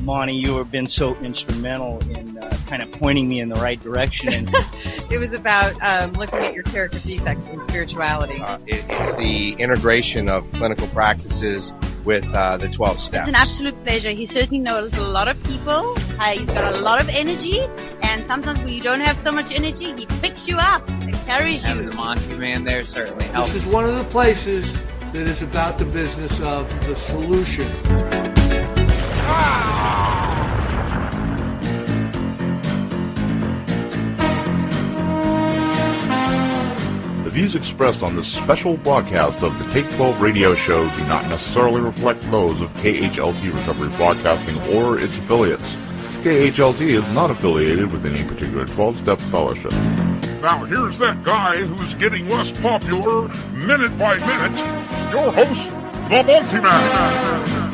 Monty, you have been so instrumental in kind of pointing me in the right direction. And it was about looking at your character defects in spirituality. It's the integration of clinical practices with the 12 steps. It's an absolute pleasure. He certainly knows a lot of people. He's got a lot of energy, and sometimes when you don't have so much energy, he picks you up and carries you. Having the Monty Man there certainly helps. This is one of the places that is about the business of the solution. The views expressed on this special broadcast of the Take 12 radio show do not necessarily reflect those of KHLT Recovery Broadcasting or its affiliates. KHLT is not affiliated with any particular 12-step fellowship. Now here's that guy who's getting less popular minute by minute, your host, the Multi-Man.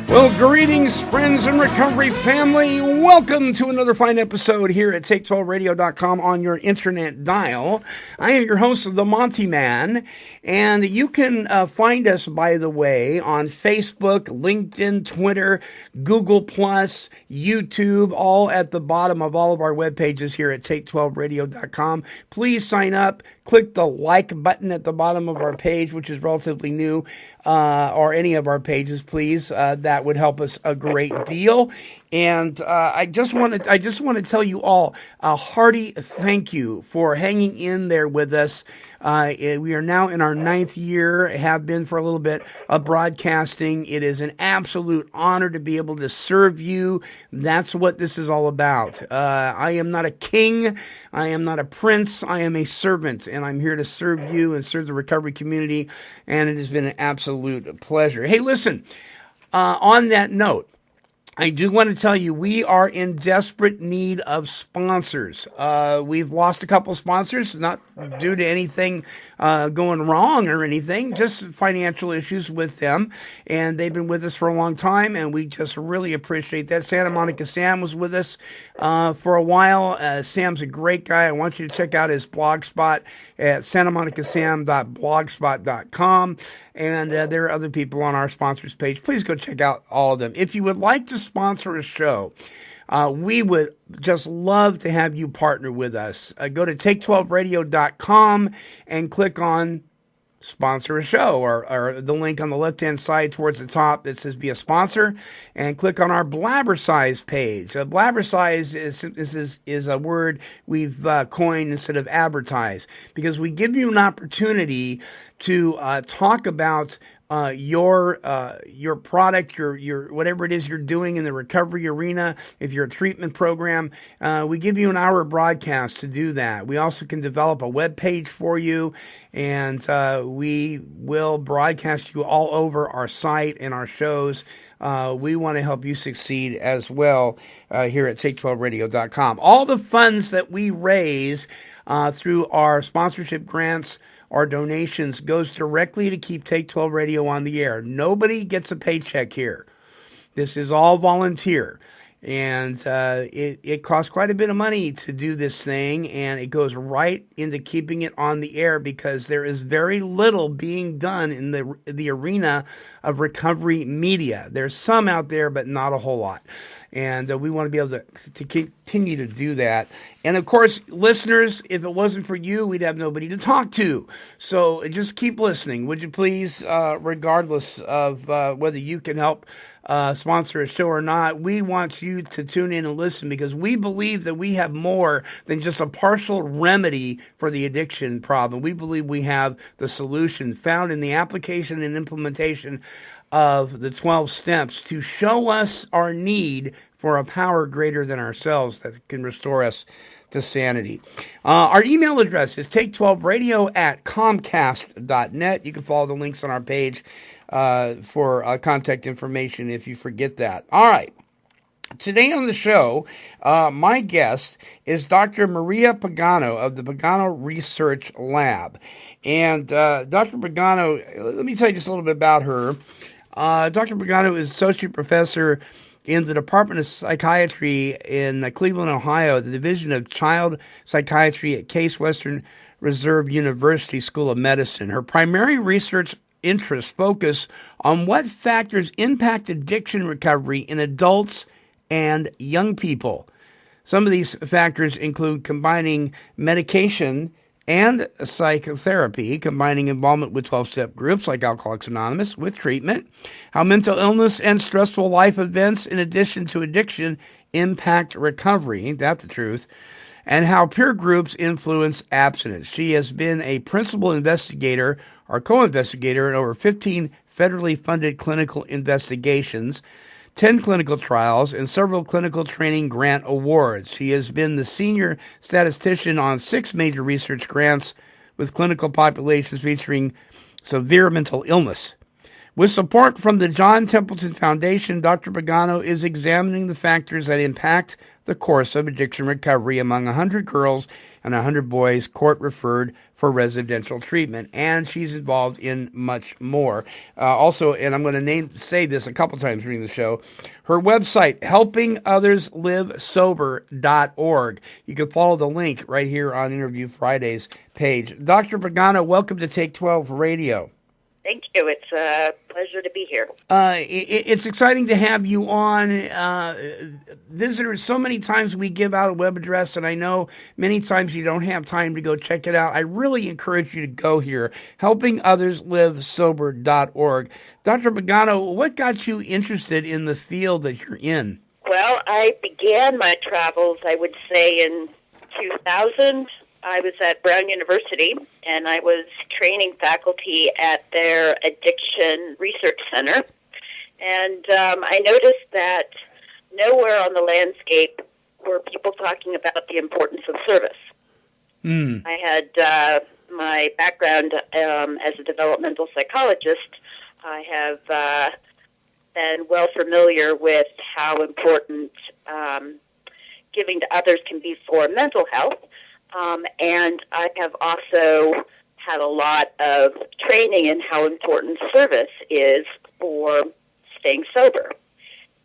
Well, greetings, friends and recovery family. Welcome to another fine episode here at Take12Radio.com on your internet dial. I am your host, the Monty Man, and you can find us, by the way, on Facebook, LinkedIn, Twitter, Google+, YouTube, all at the bottom of all of our web pages here at Take12Radio.com. Please sign up. Click the like button at the bottom of our page, which is relatively new, or any of our pages, please. That would help us a great deal. And I just want to tell you all a hearty thank you for hanging in there with us. We are now in our 9th year, have been for a little bit, of broadcasting. It is an absolute honor to be able to serve you. That's what this is all about. I am not a king. I am not a prince. I am a servant, and I'm here to serve you and serve the recovery community, and it has been an absolute pleasure. Hey, listen, on that note, I do want to tell you, we are in desperate need of sponsors. We've lost a couple sponsors, not due to anything going wrong or anything, just financial issues with them. And they've been with us for a long time, and we just really appreciate that. Santa Monica Sam was with us for a while. Sam's a great guy. I want you to check out his blog spot at santamonicasam.blogspot.com. And there are other people on our sponsors page. Please go check out all of them. If you would like to sponsor a show, we would just love to have you partner with us. Go to take12radio.com and click on sponsor a show, or the link on the left-hand side towards the top that says be a sponsor, and click on our Blabbercise page. Blabbercise is a word we've coined instead of advertise, because we give you an opportunity to talk about your product, your whatever it is you're doing in the recovery arena. If you're a treatment program, we give you an hour broadcast to do that. We also can develop a web page for you, and we will broadcast you all over our site and our shows. We want to help you succeed as well here at Take12Radio.com. All the funds that we raise through our sponsorship grants, our donations, goes directly to keep Take 12 Radio on the air. Nobody gets a paycheck here. This is all volunteer. And it costs quite a bit of money to do this thing, and it goes right into keeping it on the air, because there is very little being done in the arena of recovery media. There's some out there, but not a whole lot. And we want to be able to continue to do that. And, of course, listeners, if it wasn't for you, we'd have nobody to talk to. So just keep listening, would you please, regardless of whether you can help sponsor a show or not. We want you to tune in and listen, because we believe that we have more than just a partial remedy for the addiction problem. We believe we have the solution found in the application and implementation of the 12 steps to show us our need for a power greater than ourselves that can restore us to sanity. Our email address is take12radio@comcast.net. You can follow the links on our page for contact information if you forget that. All right. Today on the show, my guest is Dr. Maria Pagano of the Pagano Research Lab. And Dr. Pagano, let me tell you just a little bit about her. Dr. Pagano is Associate Professor in the Department of Psychiatry in Cleveland, Ohio, the Division of Child Psychiatry at Case Western Reserve University School of Medicine. Her primary research interests focus on what factors impact addiction recovery in adults and young people. Some of these factors include combining medication and psychotherapy, combining involvement with 12-step groups like Alcoholics Anonymous with treatment, how mental illness and stressful life events in addition to addiction impact recovery, ain't that the truth, and how peer groups influence abstinence. She has been a principal investigator or co-investigator in over 15 federally funded clinical investigations, 10 clinical trials, and several clinical training grant awards. She has been the senior statistician on 6 major research grants with clinical populations featuring severe mental illness. With support from the John Templeton Foundation, Dr. Pagano is examining the factors that impact the course of addiction recovery among 100 girls and 100 boys court-referred for residential treatment. And she's involved in much more. Also, and I'm going to say this a couple times during the show, her website, helpingotherslivesober.org. You can follow the link right here on Interview Friday's page. Dr. Pagano, welcome to Take 12 Radio. Thank you. It's a pleasure to be here. It's exciting to have you on. Visitors, so many times we give out a web address, and I know many times you don't have time to go check it out. I really encourage you to go here, helpingotherslivesober.org. Dr. Pagano, what got you interested in the field that you're in? Well, I began my travels, I would say, in 2000. I was at Brown University, and I was training faculty at their addiction research center. And I noticed that nowhere on the landscape were people talking about the importance of service. I had my background as a developmental psychologist. I have been well familiar with how important giving to others can be for mental health. And I have also had a lot of training in how important service is for staying sober.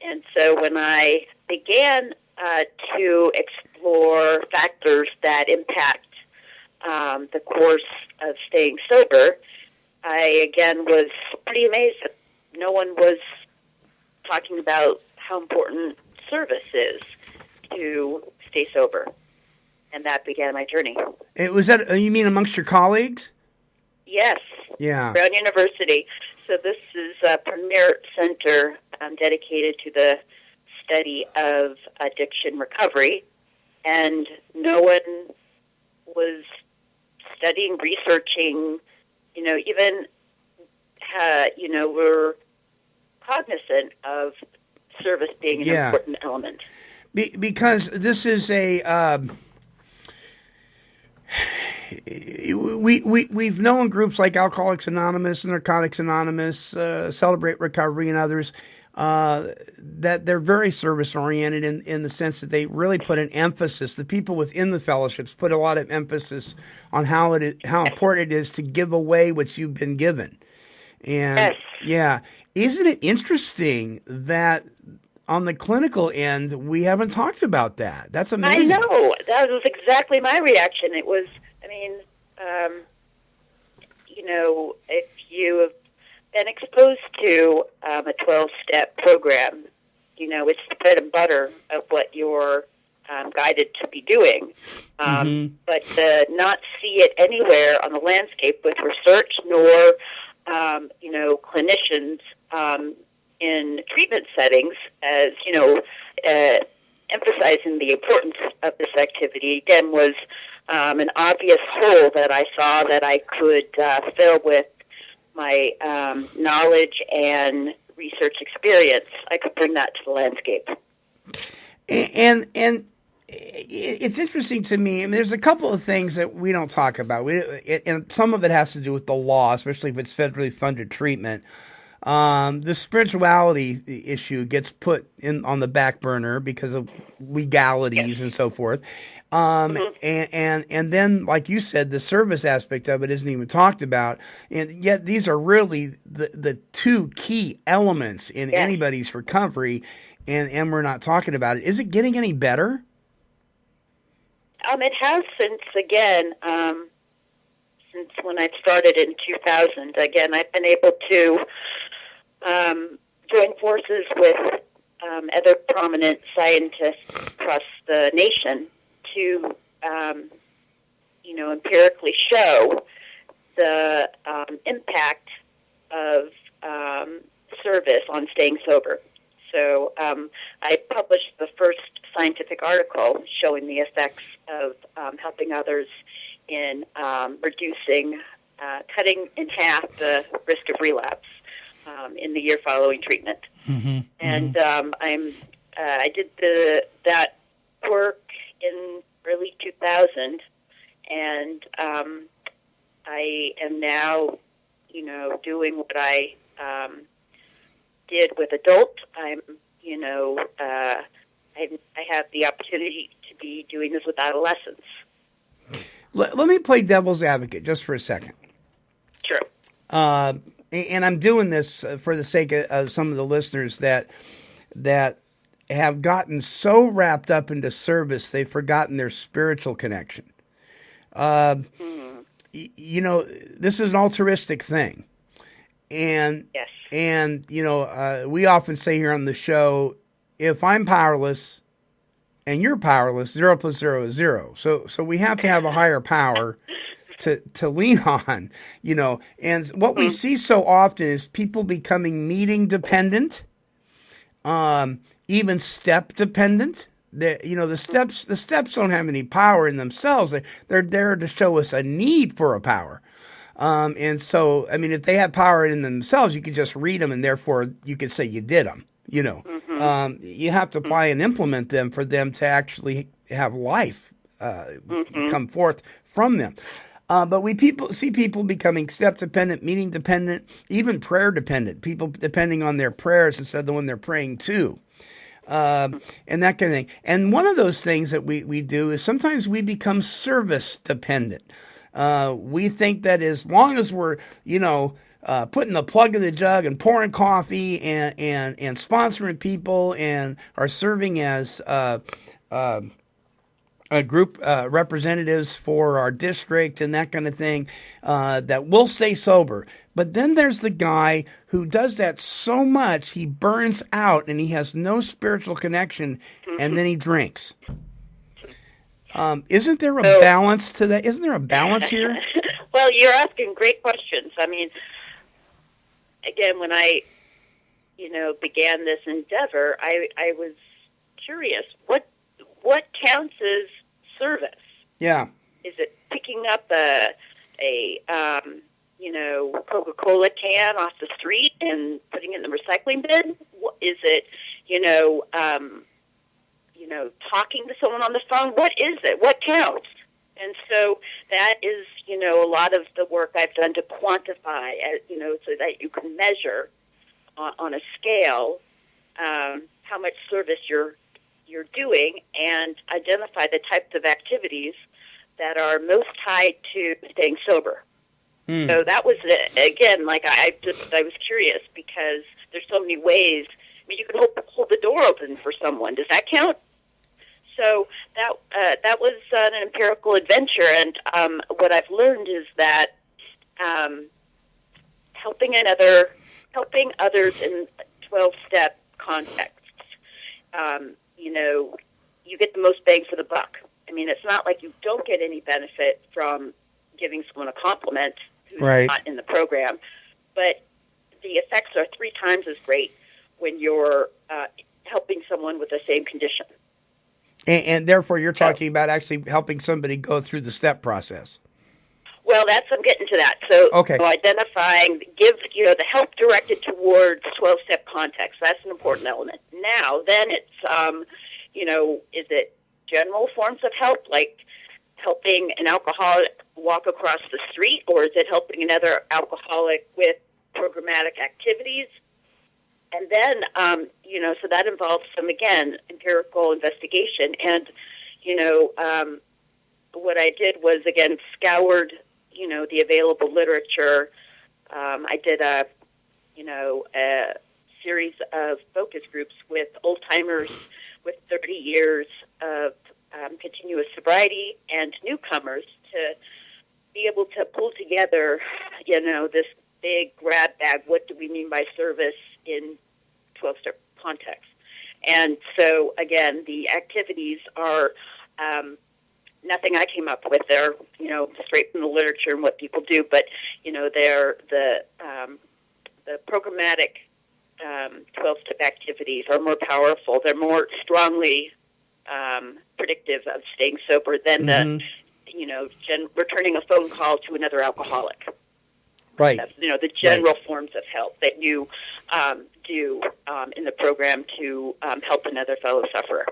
And so when I began to explore factors that impact the course of staying sober, I again was pretty amazed that no one was talking about how important service is to stay sober. And that began my journey. Was that, you mean amongst your colleagues? Yes. Yeah. Brown University. So this is a premier center dedicated to the study of addiction recovery. And no one was studying, researching, even, we're cognizant of service being an important element. Because this is a... We've known groups like Alcoholics Anonymous, Narcotics Anonymous, Celebrate Recovery, and others that they're very service-oriented in the sense that they really put an emphasis. The people within the fellowships put a lot of emphasis on how important it is to give away what you've been given. And isn't it interesting that on the clinical end, we haven't talked about that? That's amazing. I know. That was exactly my reaction. It was, if you have been exposed to a 12-step program, it's the bread and butter of what you're guided to be doing. But to not see it anywhere on the landscape with research nor, clinicians in treatment settings as, emphasizing the importance of this activity, again, was an obvious hole that I saw that I could fill with my knowledge and research experience. I could bring that to the landscape. And it's interesting to me. There's a couple of things that we don't talk about. And some of it has to do with the law, especially if it's federally funded treatment. The spirituality issue gets put on the back burner because of legalities and so forth. And then, like you said, the service aspect of it isn't even talked about. And yet these are really the two key elements in anybody's recovery, and we're not talking about it. Is it getting any better? It has since since when I started in 2000. Again, I've been able to join forces with other prominent scientists across the nation to, empirically show the impact of service on staying sober. So I published the first scientific article showing the effects of helping others in reducing, cutting in half the risk of relapse in the year following treatment. Mm-hmm. And I did that work in early 2000, and I am now, doing what I did with adults. I have the opportunity to be doing this with adolescents. Let me play devil's advocate just for a second. Sure. And I'm doing this for the sake of some of the listeners that have gotten so wrapped up into service they've forgotten their spiritual connection. This is an altruistic thing. And yes. And we often say here on the show, if I'm powerless and you're powerless, 0 + 0 is 0. So we have to have a higher power to lean on, And what we see so often is people becoming meeting dependent, even step dependent. The steps don't have any power in themselves. They're there to show us a need for a power. And so, if they have power in themselves, you could just read them, and therefore you could say you did them. You have to apply and implement them for them to actually have life come forth from them. But we see people becoming step dependent, meeting dependent, even prayer dependent. People depending on their prayers instead of the one they're praying to. And that kind of thing. And one of those things that we do is sometimes we become service dependent. We think that as long as we're, putting the plug in the jug and pouring coffee and sponsoring people and are serving as a group representatives for our district and that kind of thing, that we'll stay sober. But then there's the guy who does that so much he burns out and he has no spiritual connection, and then he drinks. Isn't there a balance to that? Isn't there a balance here? Well, you're asking great questions. Again, when I, began this endeavor, I was curious. What counts as service? Yeah. Is it picking up a Coca-Cola can off the street and putting it in the recycling bin? Is it, talking to someone on the phone? What is it? What counts? And so that is, a lot of the work I've done to quantify, so that you can measure on a scale how much service you're doing and identify the types of activities that are most tied to staying sober. So that was, again, I was curious because there's so many ways. You can hold the door open for someone. Does that count? So that was an empirical adventure, and what I've learned is that helping others in 12-step contexts, you get the most bang for the buck. It's not like you don't get any benefit from giving someone a compliment who's not in the program, but the effects are 3 times as great when you're helping someone with the same condition. And therefore, you're talking about actually helping somebody go through the step process. Well, I'm getting to that. So, identifying, the help directed towards 12-step context. That's an important element. Now, then it's, is it general forms of help, like helping an alcoholic walk across the street, or is it helping another alcoholic with programmatic activities? And then, so that involves some, again, empirical investigation. And, what I did was, again, scoured, the available literature. I did a series of focus groups with old-timers with 30 years of continuous sobriety and newcomers to be able to pull together, this big grab bag. What do we mean by service in 12-step context? And so, again, the activities are nothing I came up with. They're, straight from the literature and what people do, but, they're the programmatic 12-step activities are more powerful. They're more strongly predictive of staying sober than the, returning a phone call to another alcoholic. Right. That's, the general forms of help that you do in the program to help another fellow sufferer.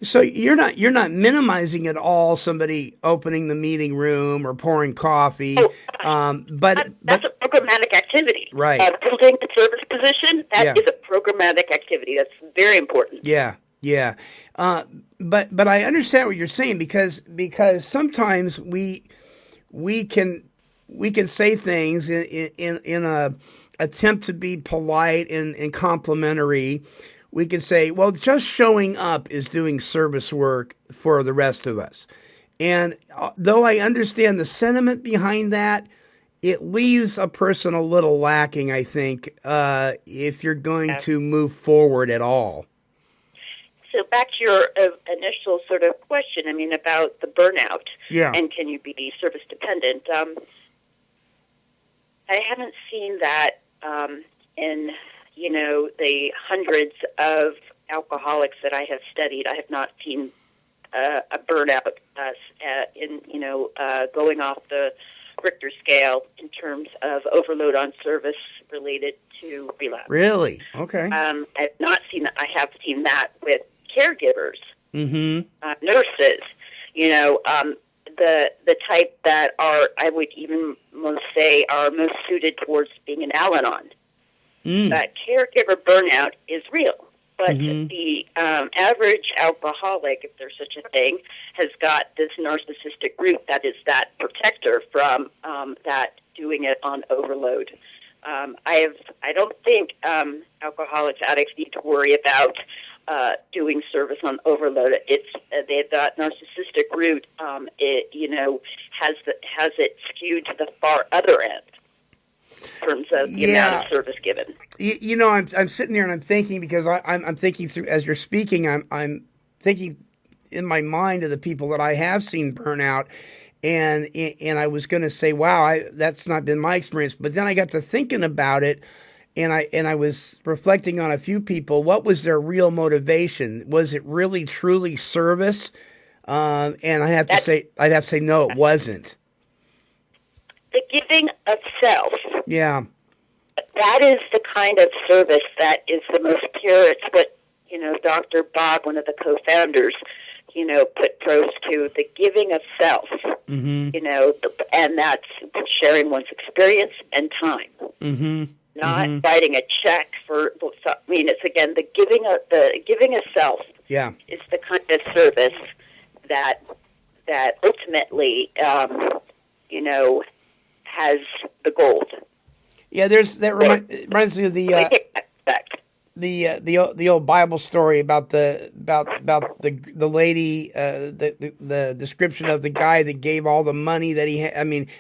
So you're not minimizing at all somebody opening the meeting room or pouring coffee, but that's a programmatic activity. Right. Building the service position, that is a programmatic activity. That's very important. Yeah. But I understand what you're saying because sometimes we can say things in a attempt to be polite and complimentary. We can say, well, just showing up is doing service work for the rest of us. And though I understand the sentiment behind that, it leaves a person a little lacking, I think, if you're going to move forward at all. So back to your initial sort of question, about the burnout. Yeah. And can you be service dependent? I haven't seen that in the hundreds of alcoholics that I have studied. I have not seen a burnout in going off the Richter scale in terms of overload on service related to relapse. Really? Okay. I've not seen that. I have seen that with caregivers, nurses. The type that are, I would even most say, are most suited towards being an Al-Anon. That caregiver burnout is real, but the average alcoholic, if there's such a thing, has got this narcissistic root that is that protector from that doing it on overload. I don't think alcoholics, addicts need to worry about doing service on overload. They've got narcissistic root. It has it skewed to the far other end. In terms of the amount of service given. I'm sitting there and I'm thinking because I'm thinking through as you're speaking. I'm thinking in my mind of the people that I have seen burn out, and I was going to say, wow, that's not been my experience. But then I got to thinking about it, and I was reflecting on a few people. What was their real motivation? Was it really truly service? And I'd have to say no, it wasn't. The giving of self. Yeah. That is the kind of service that is the most pure. It's what, Dr. Bob, one of the co-founders, put pros to, the giving of self. And that's sharing one's experience and time. Not writing a check for, it's again, the giving of self is the kind of service that ultimately, has the gold. Yeah, reminds me of the old Bible story about the lady, the description of the guy that gave all the money that he had.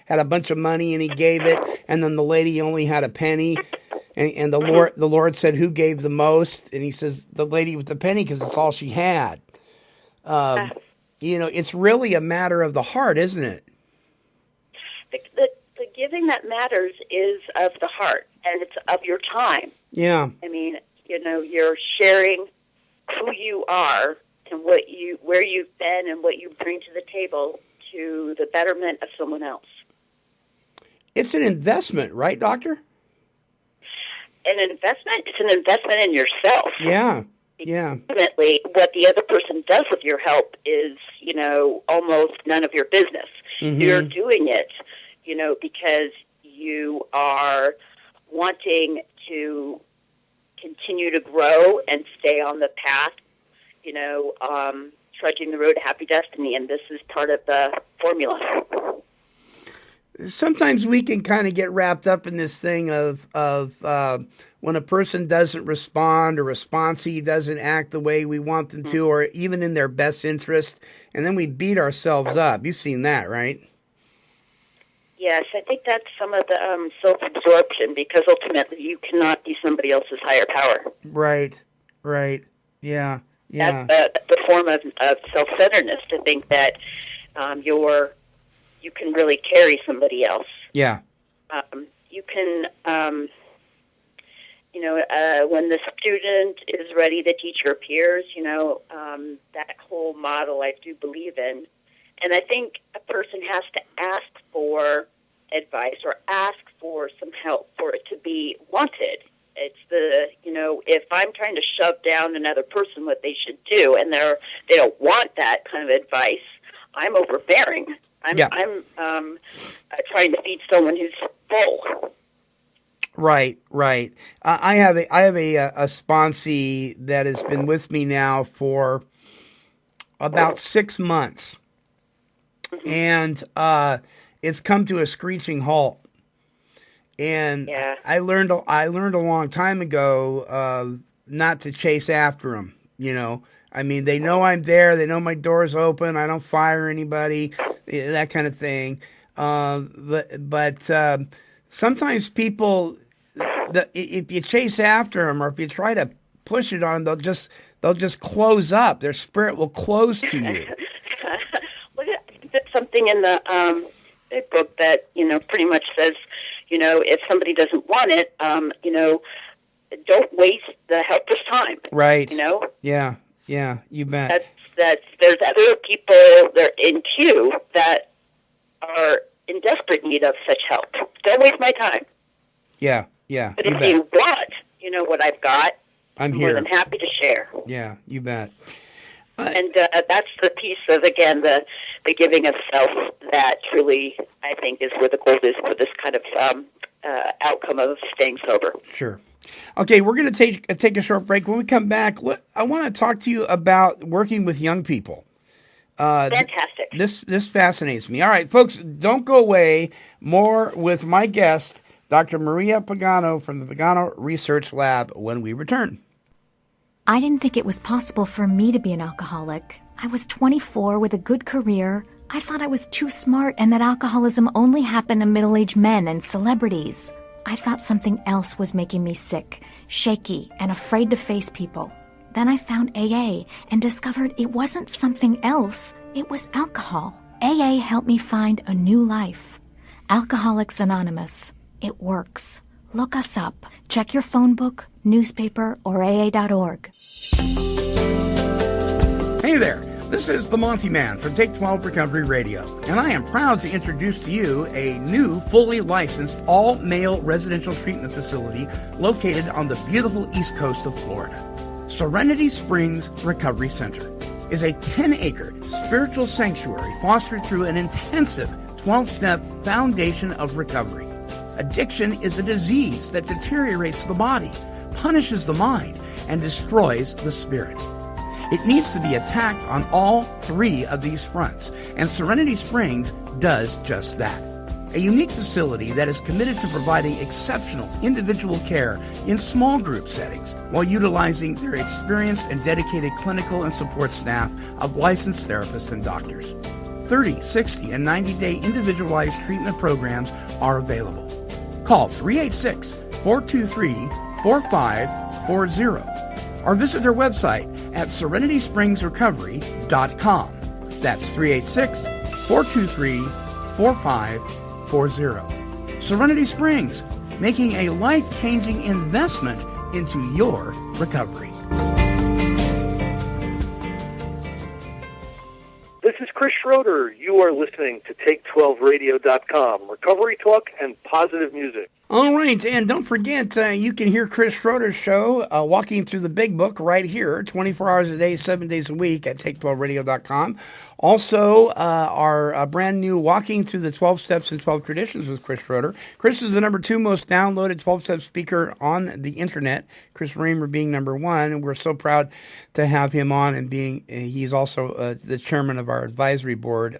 Had a bunch of money and he gave it, and then the lady only had a penny, and the Lord said, "Who gave the most?" And he says, "The lady with the penny, because it's all she had." It's really a matter of the heart, isn't it? The giving that matters is of the heart, and it's of your time. Yeah. You're sharing who you are and where you've been and what you bring to the table to the betterment of someone else. It's an investment, right, Doctor? An investment? It's an investment in yourself. Yeah. Ultimately, what the other person does with your help is, almost none of your business. You're doing it, because you are wanting to continue to grow and stay on the path, trudging the road to happy destiny, and this is part of the formula. Sometimes we can kind of get wrapped up in this thing of when a person doesn't respond or responsee doesn't act the way we want them to, or even in their best interest, and then we beat ourselves up. You've seen that, right? Yes, I think that's some of the self-absorption, because ultimately you cannot be somebody else's higher power. Right. Yeah. That's the form of self-centeredness, to think that you can really carry somebody else. Yeah. You can, when the student is ready to teach her peers, that whole model I do believe in. And I think a person has to ask for advice or ask for some help for it to be wanted. It's if I'm trying to shove down another person what they should do, and they don't want that kind of advice, I'm overbearing. I'm trying to feed someone who's full. Right. I have a sponsee that has been with me now for about 6 months, and it's come to a screeching halt. And I learned a long time ago not to chase after them. I mean, they know I'm there. They know my door's open. I don't fire anybody, that kind of thing. But sometimes people, if you chase after them or if you try to push it on them, they'll just close up. Their spirit will close to you. Well, there's something in the book that pretty much says, if somebody doesn't want it, don't waste the helper's time. Right. Yeah, you bet. There's other people that are in queue that are in desperate need of such help. Don't waste my time. Yeah. But if you want, what I've got, I'm more here. than happy to share. Yeah, you bet. And that's the piece of, again, the giving of self that truly, I think, is where the gold is for this kind of outcome of staying sober. Sure. Okay, we're going to take a short break. When we come back, I want to talk to you about working with young people. Fantastic. This fascinates me. All right, folks, don't go away. More with my guest, Dr. Maria Pagano from the Pagano Research Lab, when we return. I didn't think it was possible for me to be an alcoholic. I was 24 with a good career. I thought I was too smart and that alcoholism only happened to middle-aged men and celebrities. I thought something else was making me sick, shaky, and afraid to face people. Then I found AA and discovered it wasn't something else. It was alcohol. AA helped me find a new life. Alcoholics Anonymous. It works. Look us up. Check your phone book, newspaper, or AA.org. Hey there, this is the Monty Man from Take 12 Recovery Radio, and I am proud to introduce to you a new, fully licensed, all-male residential treatment facility located on the beautiful east coast of Florida. Serenity Springs Recovery Center is a 10-acre spiritual sanctuary fostered through an intensive 12-step foundation of recovery. Addiction is a disease that deteriorates the body, punishes the mind, and destroys the spirit. It needs to be attacked on all three of these fronts, and Serenity Springs does just that. A unique facility that is committed to providing exceptional individual care in small group settings while utilizing their experienced and dedicated clinical and support staff of licensed therapists and doctors. 30, 60, and 90-day individualized treatment programs are available. Call 386-423-4540 or visit their website at serenityspringsrecovery.com. That's 386-423-4540. Serenity Springs, making a life-changing investment into your recovery. This is Chris Schroeder. You are listening to Take12Radio.com, recovery talk and positive music. All right, and don't forget, you can hear Chris Schroeder's show, Walking Through the Big Book, right here, 24 hours a day, 7 days a week at Take12Radio.com. Also, our brand new Walking Through the 12 Steps and 12 Traditions with Chris Schroeder. Chris is the number 2 most downloaded 12-step speaker on the internet, Chris Raymer being number 1, and we're so proud to have him on, and he's also the chairman of our advisory board.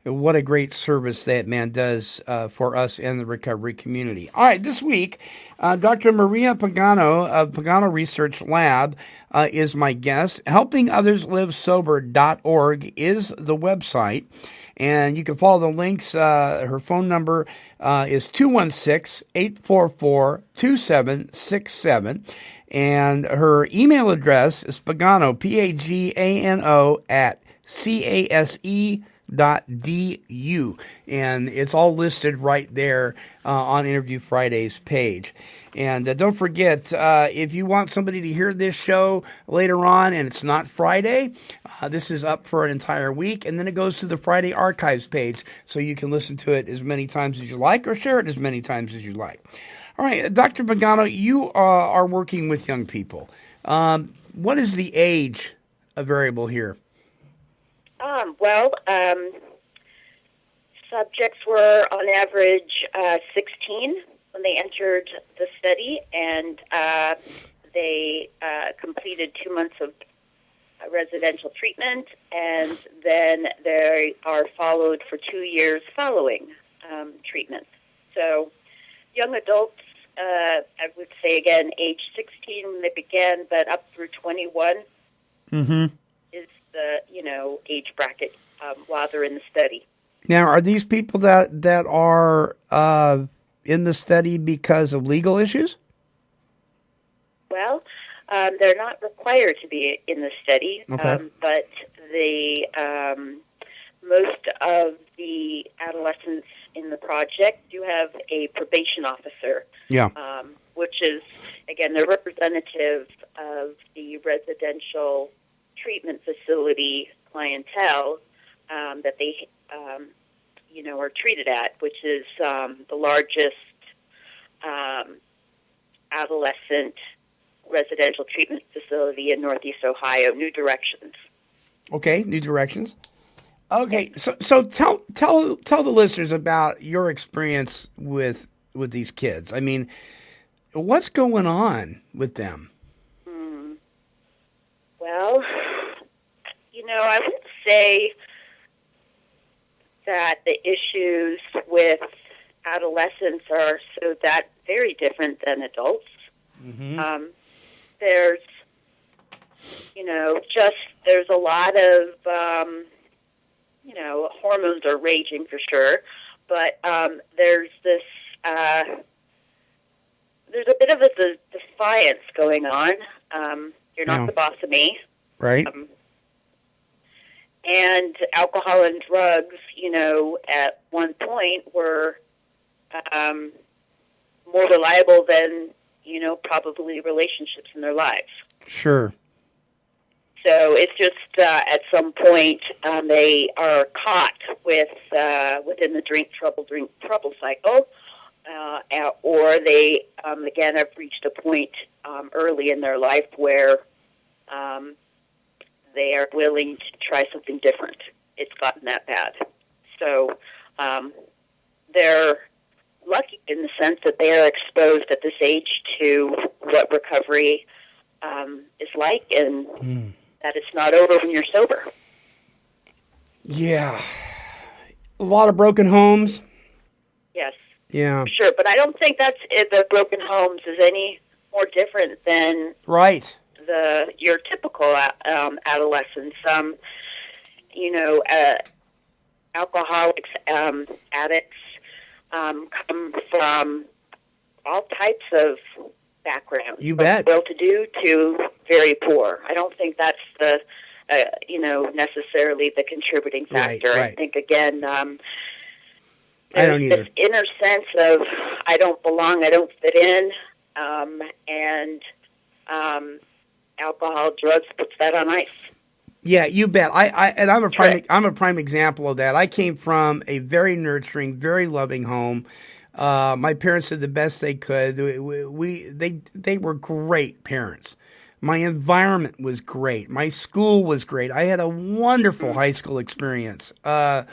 What a great service that man does for us and the recovery community. All right, this week, Dr. Maria Pagano of Pagano Research Lab is my guest. HelpingOthersLiveSober.org is the website. And you can follow the links. Her phone number is 216-844-2767. And her email address is Pagano, Pagano, at CASE.du, and it's all listed right there on Interview Friday's page. And don't forget, if you want somebody to hear this show later on and it's not Friday, this is up for an entire week, and then it goes to the Friday archives page, so you can listen to it as many times as you like or share it as many times as you like. All right, Dr. Pagano, you are working with young people. What is the age variable here? Subjects were on average 16 when they entered the study, and they completed 2 months of residential treatment, and then they are followed for 2 years following treatment. So young adults, I would say again, age 16 when they began, but up through 21 is the age bracket while they're in the study. Now, are these people that are in the study because of legal issues? Well, they're not required to be in the study, okay. But the most of the adolescents in the project do have a probation officer, which is, again, they're representative of the residential treatment facility clientele that they, are treated at, which is the largest adolescent residential treatment facility in Northeast Ohio, New Directions. Okay, New Directions. Okay, so tell the listeners about your experience with these kids. I mean, what's going on with them? Well, I would say that the issues with adolescents are so that very different than adults. There's, there's a lot of, hormones are raging for sure, but there's this, there's a bit of a defiance going on. You're not the boss of me. Right. And alcohol and drugs, at one point were more reliable than, probably relationships in their lives. Sure. So it's just at some point they are caught with within the drink trouble cycle, or they again have reached a point early in their life where they are willing to try something different. It's gotten that bad. So they're lucky in the sense that they are exposed at this age to what recovery is like, and that it's not over when you're sober. Yeah. A lot of broken homes. Yes. Yeah. Sure, but I don't think the broken homes is any more different than your typical adolescents. Alcoholics, addicts come from all types of backgrounds. You bet. Well-to-do to very poor. I don't think that's the, necessarily the contributing factor. Right. I think, again, I don't either. This inner sense of I don't belong, I don't fit in, and alcohol, drugs puts that on ice. Yeah, you bet. I'm a prime example of that. I came from a very nurturing, very loving home. My parents did the best they could. They were great parents. My environment was great. My school was great. I had a wonderful high school experience. And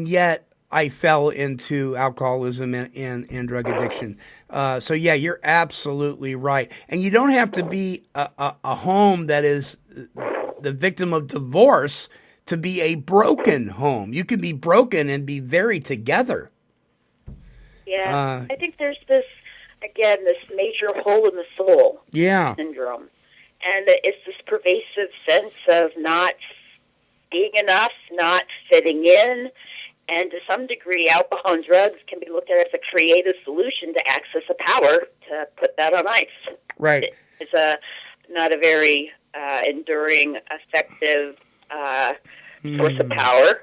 yet I fell into alcoholism and drug addiction. So yeah, you're absolutely right. And you don't have to be a home that is the victim of divorce to be a broken home. You can be broken and be very together. Yeah, I think there's this major hole in the soul syndrome. And it's this pervasive sense of not being enough, not fitting in. And to some degree, alcohol and drugs can be looked at as a creative solution to access a power to put that on ice. Right. It's not a very enduring, effective source of power.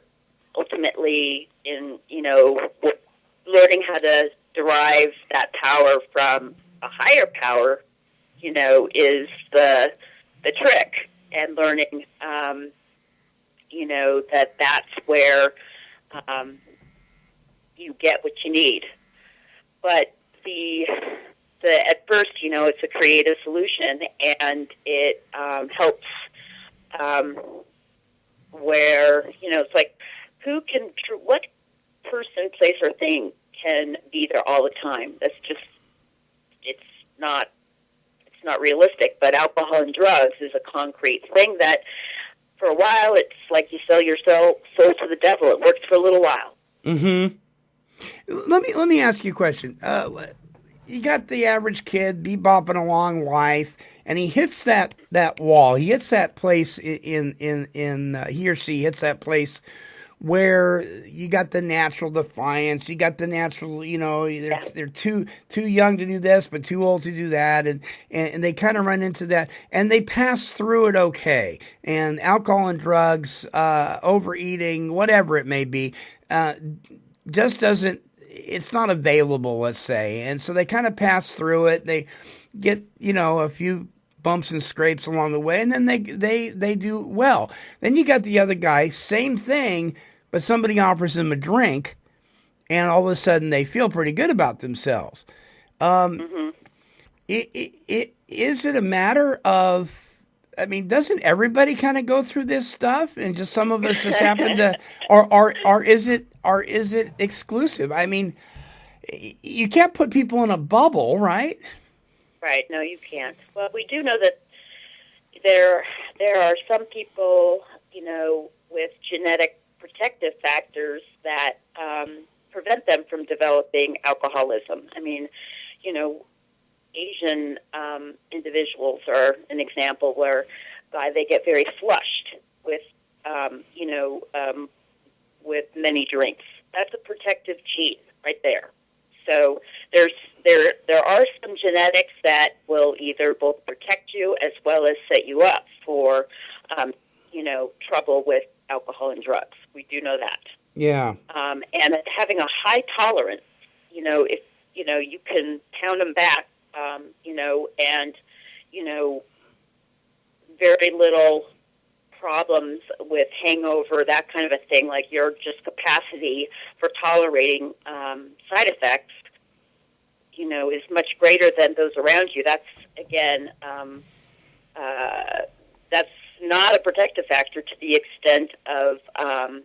Ultimately, in learning how to derive that power from a higher power, is the trick. And learning, that's where you get what you need. But at first, it's a creative solution, and it helps where, it's like, what person, place, or thing can be there all the time? That's just, it's not realistic. But alcohol and drugs is a concrete thing that, for a while, it's like you sell your soul to the devil. It works for a little while. Mm-hmm. Let me ask you a question. You got the average kid bebopping along life, and he hits that wall. He hits that place in he or she hits that place where you got the natural defiance, you got the natural, they're too young to do this, but too old to do that, and they kind of run into that, and they pass through it okay. And alcohol and drugs, overeating, whatever it may be, just doesn't. It's not available, let's say, and so they kind of pass through it. They get a few bumps and scrapes along the way, and then they do well. Then you got the other guy, same thing, but somebody offers them a drink, and all of a sudden they feel pretty good about themselves. Is it a matter of? I mean, doesn't everybody kind of go through this stuff, and just some of us just happen to, or is it exclusive? I mean, you can't put people in a bubble, right? Right. No, you can't. Well, we do know that there are some people, with genetic protective factors that prevent them from developing alcoholism. I mean, Asian individuals are an example where they get very flushed with, with many drinks. That's a protective gene right there. So there are some genetics that will either both protect you as well as set you up for, trouble with alcohol and drugs. We do know that. Yeah. And having a high tolerance, if you can pound them back. And, very little problems with hangover, that kind of a thing, like your just capacity for tolerating side effects, is much greater than those around you. That's, again, that's not a protective factor to the extent of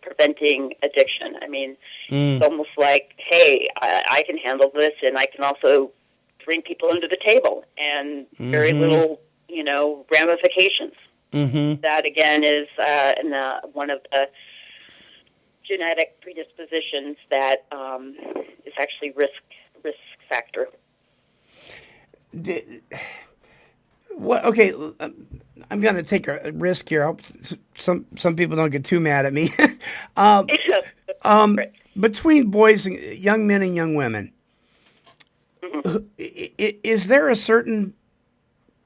preventing addiction. I mean, It's almost like, hey, I can handle this, and I can also bring people under the table, and very little, ramifications. Mm-hmm. That, again, is one of the genetic predispositions that is actually risk factor. Okay, I'm going to take a risk here. I hope some people don't get too mad at me. Between boys, young men and young women, is there a certain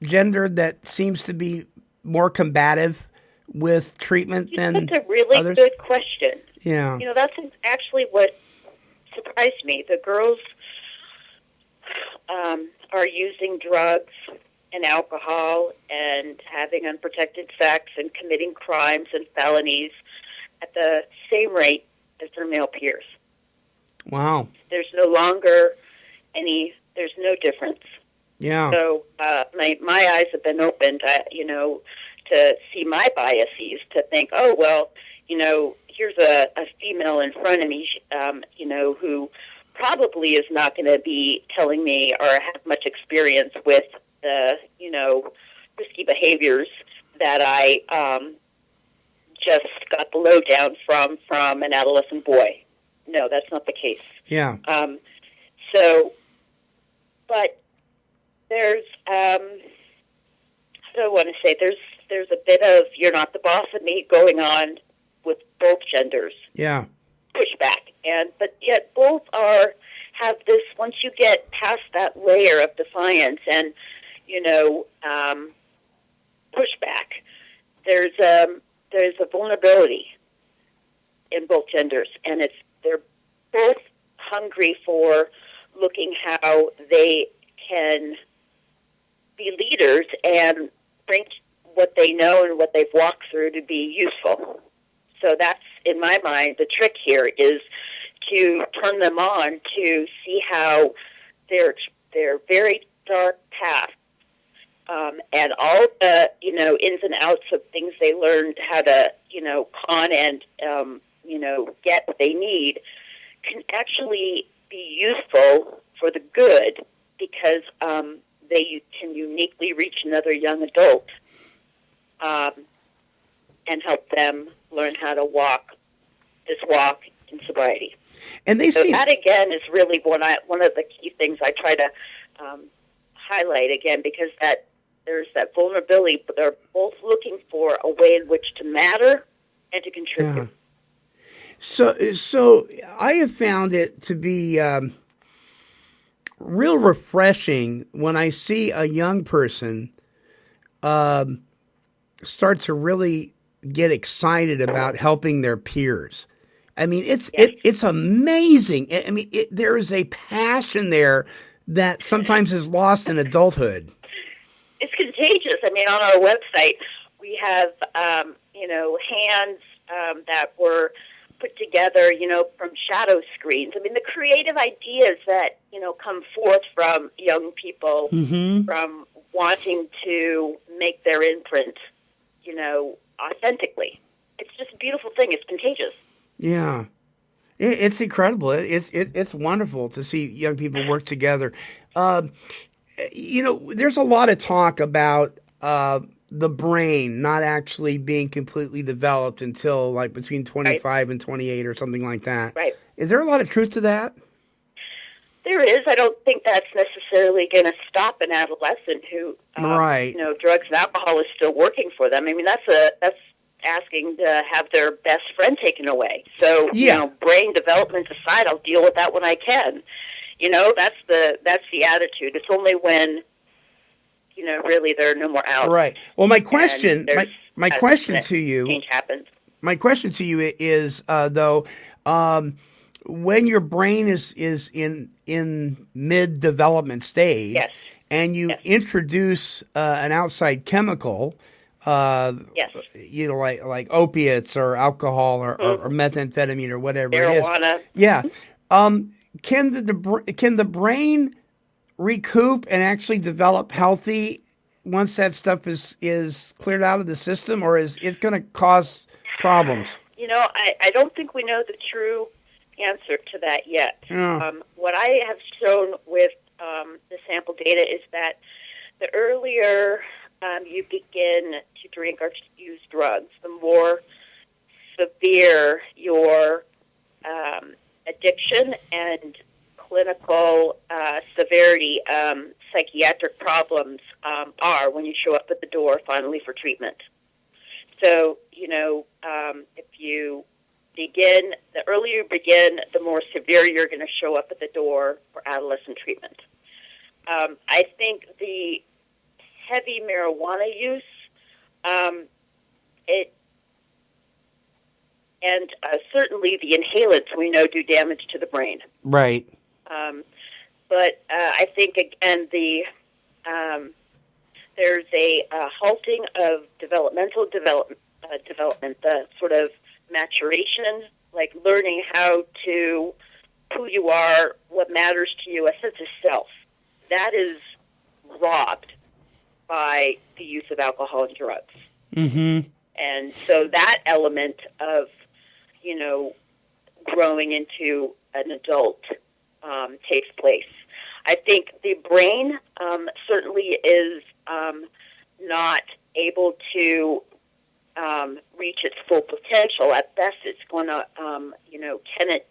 gender that seems to be more combative with treatment than That's a really others? good question. Yeah. That's actually what surprised me. The girls are using drugs and alcohol and having unprotected sex and committing crimes and felonies at the same rate as their male peers. Wow. There's no longer there's no difference. Yeah. So my eyes have been opened, to see my biases, to think, oh, well, here's a female in front of me, who probably is not going to be telling me or have much experience with the, risky behaviors that I just got the lowdown from an adolescent boy. No, that's not the case. Yeah. But there's, I don't want to say, there's a bit of "you're not the boss of me" going on with both genders. Yeah. Pushback, but yet both have this. Once you get past that layer of defiance and pushback, there's a vulnerability in both genders, and they're both hungry for looking how they can be leaders and bring what they know and what they've walked through to be useful. So that's, in my mind, the trick here is to turn them on to see how their very dark past and all the ins and outs of things they learned how to con and get what they need can actually be useful for the good, because they can uniquely reach another young adult and help them learn how to walk this walk in sobriety. And that again is really one of the key things I try to highlight again, because that there's that vulnerability, but they're both looking for a way in which to matter and to contribute. Yeah. So I have found it to be real refreshing when I see a young person start to really get excited about helping their peers. I mean, it's amazing. I mean, there is a passion there that sometimes is lost in adulthood. It's contagious. I mean, on our website, we have, hands that were put together, from shadow screens. I mean, the creative ideas that, come forth from young people, from wanting to make their imprint, authentically. It's just a beautiful thing. It's contagious. Yeah. It's incredible. It's wonderful to see young people work together. There's a lot of talk about the brain not actually being completely developed until like between 25 and 28 or something like that. Right. Is there a lot of truth to that? There is. I don't think that's necessarily going to stop an adolescent who, drugs and alcohol is still working for them. I mean, that's asking to have their best friend taken away. So, brain development aside, I'll deal with that when I can. That's the attitude. It's only when, really there are no more out. Right. Well, my question to you, change happens. My question to you is, though, when your brain is in mid development stage, and you introduce an outside chemical, like opiates or alcohol or methamphetamine or whatever marijuana. It is. Yeah. Can the brain recoup and actually develop healthy once that stuff is cleared out of the system, or is it going to cause problems? I don't think we know the true answer to that yet. Yeah. What I have shown with the sample data is that the earlier you begin to drink or use drugs, the more severe your addiction and clinical severity psychiatric problems are when you show up at the door finally for treatment. So, if you begin, the earlier you begin, the more severe you're going to show up at the door for adolescent treatment. I think the heavy marijuana use, certainly the inhalants we know do damage to the brain. Right. But I think again there's a halting of developmental development, the sort of maturation, like learning how to who you are, what matters to you, a sense of self. That is robbed by the use of alcohol and drugs. Mm-hmm. And so that element of, growing into an adult takes place. I think the brain certainly is not able to reach its full potential. At best, it's going to, can it,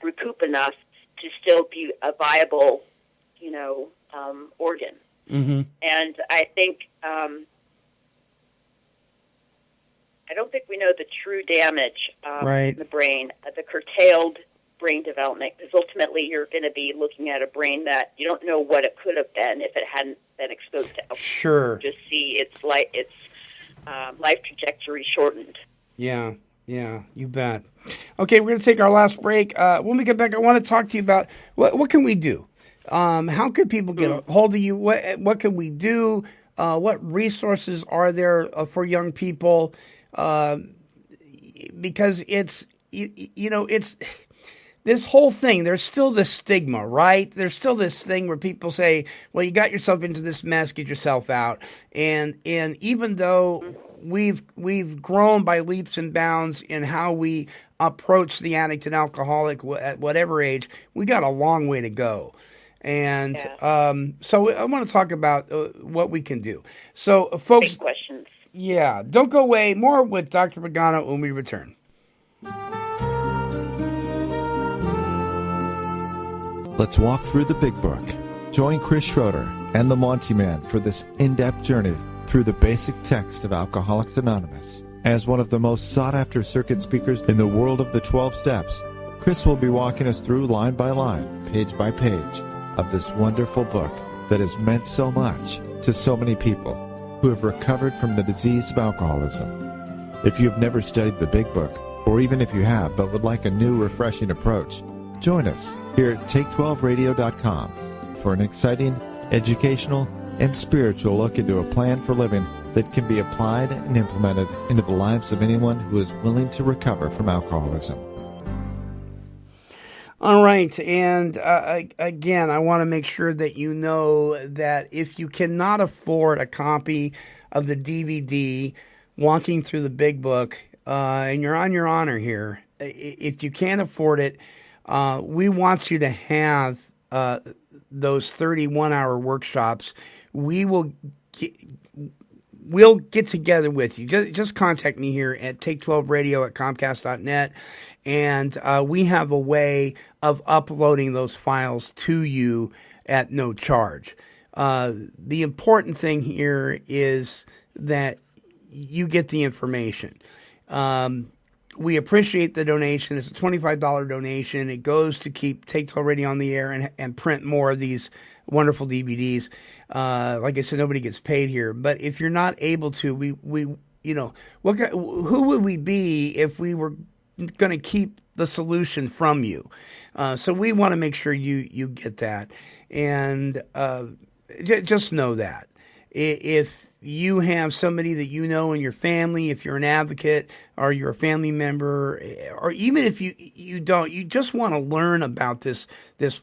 recoup enough to still be a viable, organ. Mm-hmm. And I think, I don't think we know the true damage in the brain, the curtailed brain development, because ultimately you're going to be looking at a brain that you don't know what it could have been if it hadn't been exposed to alcohol. Sure. Just see its life trajectory shortened. Yeah, you bet. Okay, we're going to take our last break. When we get back, I want to talk to you about what can we do? How can people get a hold of you? What can we do? What resources are there for young people? Because it's this whole thing, there's still this stigma, right? There's still this thing where people say, well, you got yourself into this mess, get yourself out. And even though we've grown by leaps and bounds in how we approach the addict and alcoholic at whatever age, we got a long way to go. And so I want to talk about what we can do. So, folks, big questions. Yeah, don't go away. More with Dr. Pagano when we return. Let's walk through the big book. Join Chris Schroeder and the Monty Man for this in-depth journey through the basic text of Alcoholics Anonymous. As one of the most sought-after circuit speakers in the world of the 12 steps, Chris will be walking us through line by line, page by page, of this wonderful book that has meant so much to so many people who have recovered from the disease of alcoholism. If you've never studied the big book, or even if you have but would like a new, refreshing approach, join us here at Take12Radio.com for an exciting, educational, and spiritual look into a plan for living that can be applied and implemented into the lives of anyone who is willing to recover from alcoholism. All right, and again, I want to make sure that you know that if you cannot afford a copy of the DVD, Walking Through the Big Book, and you're on your honor here, if you can't afford it, we want you to have those 31-hour workshops. We'll get together with you. Just contact me here at take12radio@comcast.net, and we have a way of uploading those files to you at no charge. The important thing here is that you get the information. We appreciate the donation. It's a $25 donation. It goes to keep Take 12 Radio on the air and print more of these wonderful DVDs. Like I said, nobody gets paid here. But if you're not able to, who would we be if we were going to keep the solution from you? So we want to make sure you get that. And just know that. If you have somebody that you know in your family, if you're an advocate or you're a family member, or even if you don't, you just want to learn about this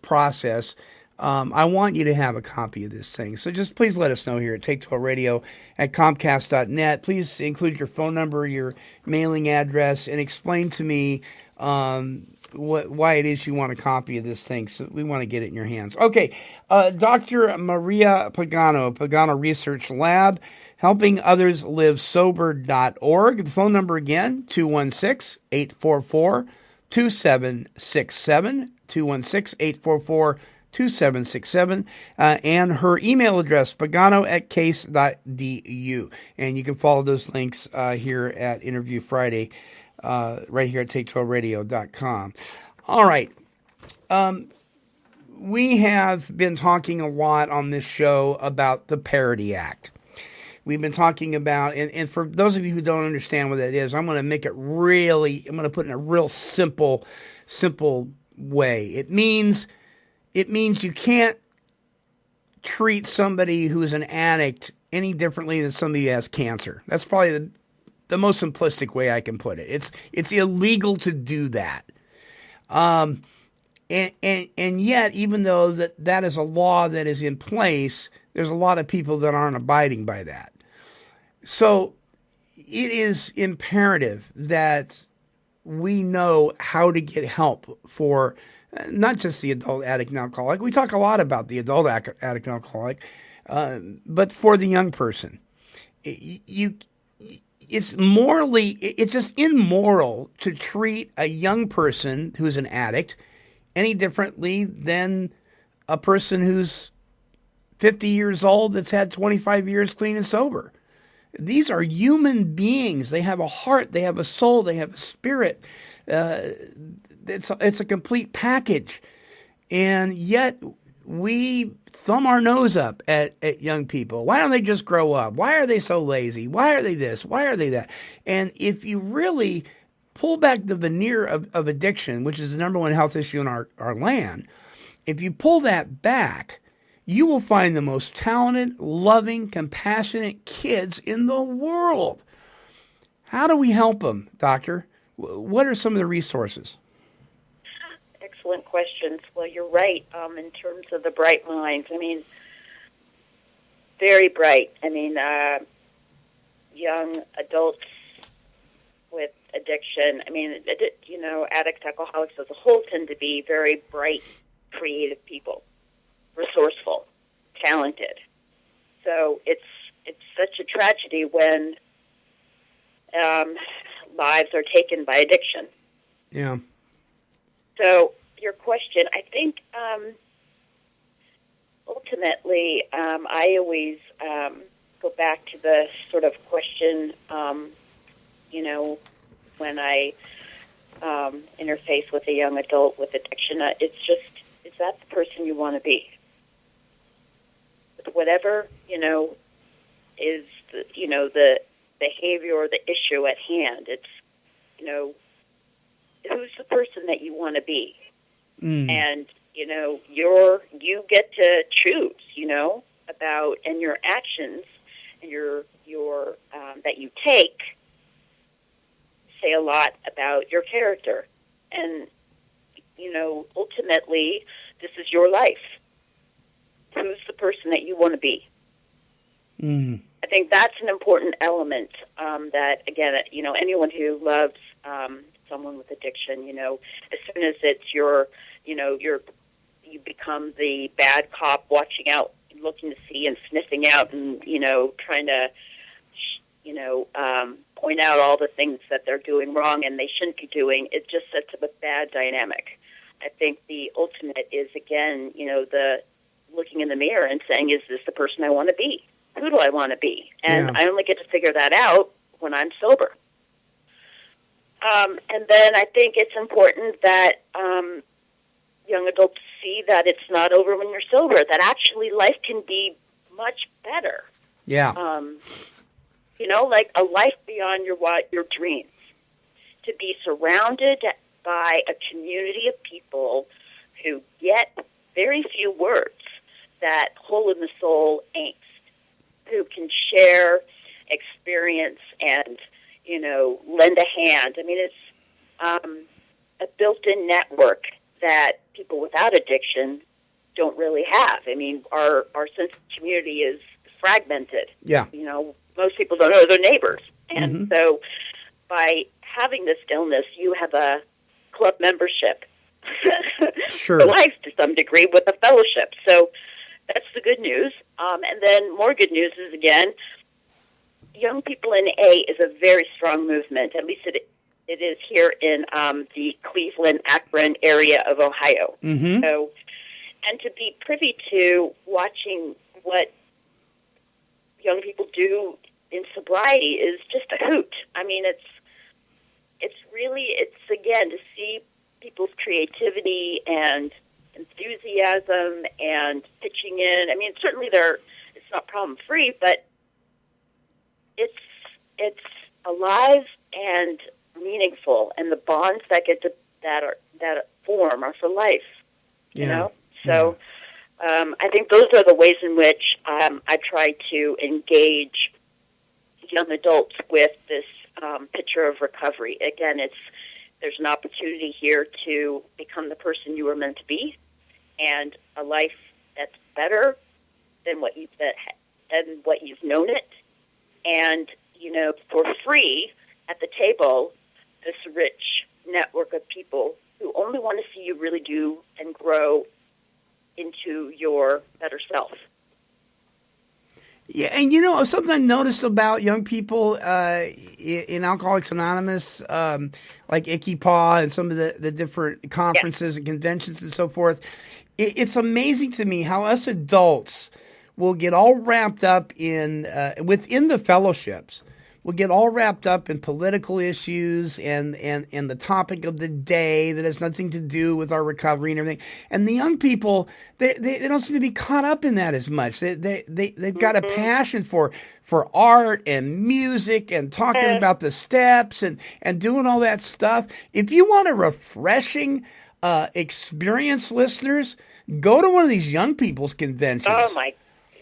process, I want you to have a copy of this thing. So just please let us know here at Take12Radio@Comcast.net. Please include your phone number, your mailing address, and explain to me why it is you want a copy of this thing. So we want to get it in your hands. Okay, Dr. Maria Pagano, Pagano Research Lab, helpingotherslivesober.org. The phone number again, 216-844-2767, 216-844-2767, and her email address, pagano@case.du. And you can follow those links here at Interview Friday, right here at Take12Radio.com. All right. We have been talking a lot on this show about the Parity Act. We've been talking about, and for those of you who don't understand what that is, I'm going to make it really, I'm going to put it in a real simple way. It means you can't treat somebody who is an addict any differently than somebody who has cancer. That's probably the most simplistic way I can put it. It's illegal to do that. And yet, even though that is a law that is in place, there's a lot of people that aren't abiding by that. So it is imperative that we know how to get help for not just the adult addict and alcoholic. We talk a lot about the adult addict and alcoholic, but for the young person. You it's morally, it's just immoral to treat a young person who's an addict any differently than a person who's 50 years old that's had 25 years clean and sober. These are human beings. They have a heart, they have a soul, they have a spirit. It's a complete package. And yet we thumb our nose up at young people. Why don't they just grow up? Why are they so lazy? Why are they this? Why are they that? And if you really pull back the veneer of addiction, which is the number one health issue in our land, if you pull that back, you will find the most talented, loving, compassionate kids in the world. How do we help them, Doctor? What are some of the resources? Excellent questions. Well, you're right in terms of the bright minds. I mean, very bright. I mean, young adults with addiction. I mean, addicts, alcoholics as a whole tend to be very bright, creative people, resourceful, talented. So it's such a tragedy when lives are taken by addiction. Yeah. So your question, I think ultimately I always go back to the sort of question, when I interface with a young adult with addiction, it's just, is that the person you want to be? Whatever, is the behavior or the issue at hand, it's, who's the person that you want to be? And, you get to choose, about, and your actions and your that you take say a lot about your character. And, ultimately, this is your life. Who's the person that you want to be? I think that's an important element that, again, anyone who loves someone with addiction, as soon as it's you become the bad cop watching out, looking to see and sniffing out and, trying to, point out all the things that they're doing wrong and they shouldn't be doing, it just sets up a bad dynamic. I think the ultimate is, again, the looking in the mirror and saying, is this the person I want to be? Who do I want to be? And I only get to figure that out when I'm sober. And then I think it's important that young adults see that it's not over when you're sober, that actually life can be much better. Yeah. Like a life beyond your dreams. To be surrounded by a community of people who get very few words, that hole in the soul angst, who can share experience and, lend a hand. I mean, it's a built-in network that people without addiction don't really have. I mean, our sense of community is fragmented. Yeah. Most people don't know their neighbors. And so by having this illness, you have a club membership sure. for life to some degree with a fellowship. So that's the good news. And then more good news is, again, young people in A is a very strong movement. At least it is here in the Cleveland, Akron area of Ohio. So, and to be privy to watching what young people do in sobriety is just a hoot. I mean, it's again, to see people's creativity and enthusiasm and pitching in. I mean, certainly it's not problem free, but it's alive and meaningful, and the bonds that that form are for life. So I think those are the ways in which I try to engage young adults with this picture of recovery. Again, there's an opportunity here to become the person you were meant to be, and a life that's better than what you've known it, and for free at the table, this rich network of people who only want to see you really do and grow into your better self. Yeah, and something I noticed about young people in Alcoholics Anonymous, like Icky Paw and some of the different conferences and conventions and so forth, it's amazing to me how us adults will get all wrapped up in, within the fellowships, we'll get all wrapped up in political issues and the topic of the day that has nothing to do with our recovery and everything. And the young people, they don't seem to be caught up in that as much. They've got a passion for art and music and talking about the steps and doing all that stuff. If you want a refreshing experience, listeners, go to one of these young people's conventions. Oh,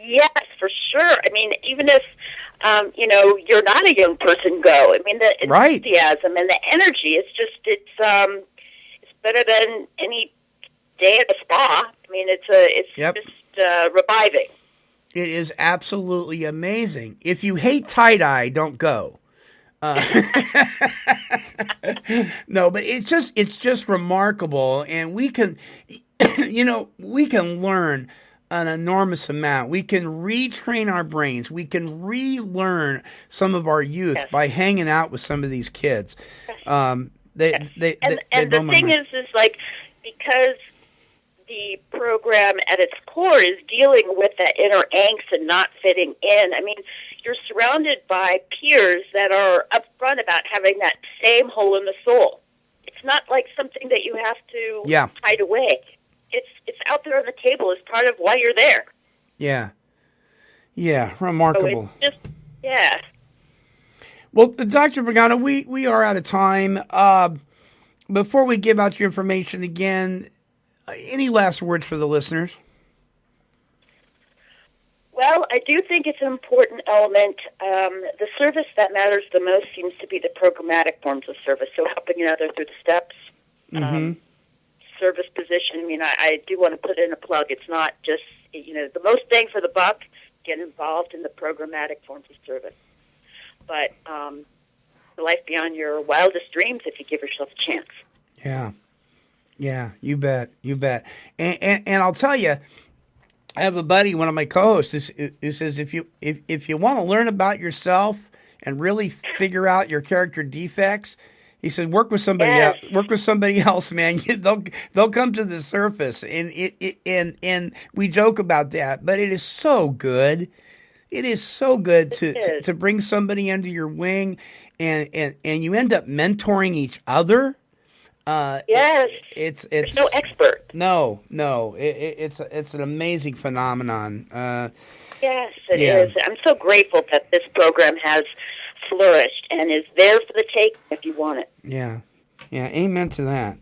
yes, for sure. I mean, even if you're not a young person, go. I mean, the enthusiasm and the energy, it's better than any day at a spa. I mean, it's just reviving. It is absolutely amazing. If you hate tie-dye, don't go. No, but it's just remarkable, and we can, we can learn an enormous amount. We can retrain our brains. We can relearn some of our youth by hanging out with some of these kids. And the thing is like, because the program at its core is dealing with that inner angst and not fitting in. I mean, you're surrounded by peers that are upfront about having that same hole in the soul. It's not like something that you have to hide away. It's out there on the table as part of why you're there. Yeah. Yeah, remarkable. So it's just, Well, Dr. Pagano, we are out of time. Before we give out your information again, any last words for the listeners? Well, I do think it's an important element. The service that matters the most seems to be the programmatic forms of service, so helping another through the steps. Service position. I mean, I do want to put in a plug. It's not just, the most bang for the buck, get involved in the programmatic forms of service. But the life beyond your wildest dreams if you give yourself a chance. Yeah. Yeah, you bet. And I'll tell you, I have a buddy, one of my co-hosts, who says if you want to learn about yourself and really figure out your character defects, he said, work with somebody else. Work with somebody else, man. They'll come to the surface, and we joke about that, but it is so good. It is so good to bring somebody under your wing, and you end up mentoring each other. It's There's no expert. No, it's an amazing phenomenon. Yes, it is. I'm so grateful that this program has flourished and is there for the take if you want it. Yeah. Amen to that.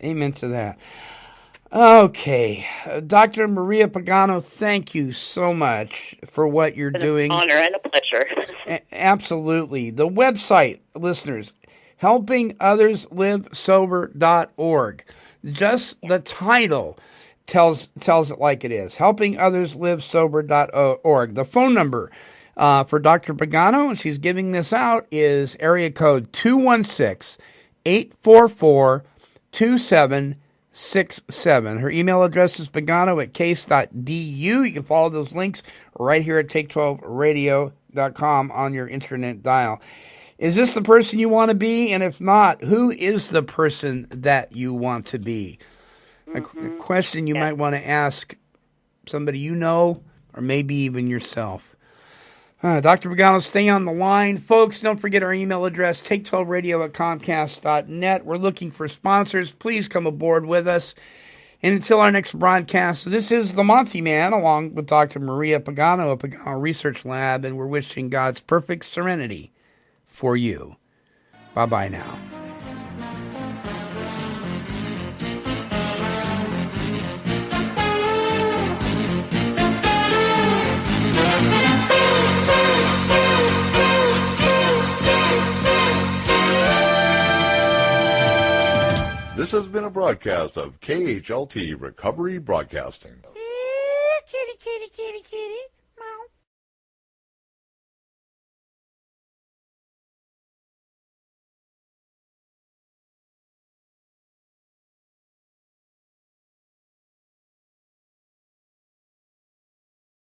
Okay, Dr. Maria Pagano, thank you so much for what you're doing. An honor and a pleasure. Absolutely. The website, listeners, helpingotherslivesober.org. Just the title tells it like it is. Helpingotherslivesober.org. The phone number for Dr. Pagano, and she's giving this out, is area code 216-844-2767. Her email address is pagano@case.du. You can follow those links right here at take12radio.com on your internet dial. Is this the person you want to be? And if not, who is the person that you want to be? A question you might want to ask somebody you know, or maybe even yourself. Dr. Pagano, stay on the line. Folks, don't forget our email address, take12radio@comcast.net. We're looking for sponsors. Please come aboard with us. And until our next broadcast, this is the Monty Man, along with Dr. Maria Pagano of Pagano Research Lab, and we're wishing God's perfect serenity for you. Bye-bye now. This has been a broadcast of KHLT Recovery Broadcasting.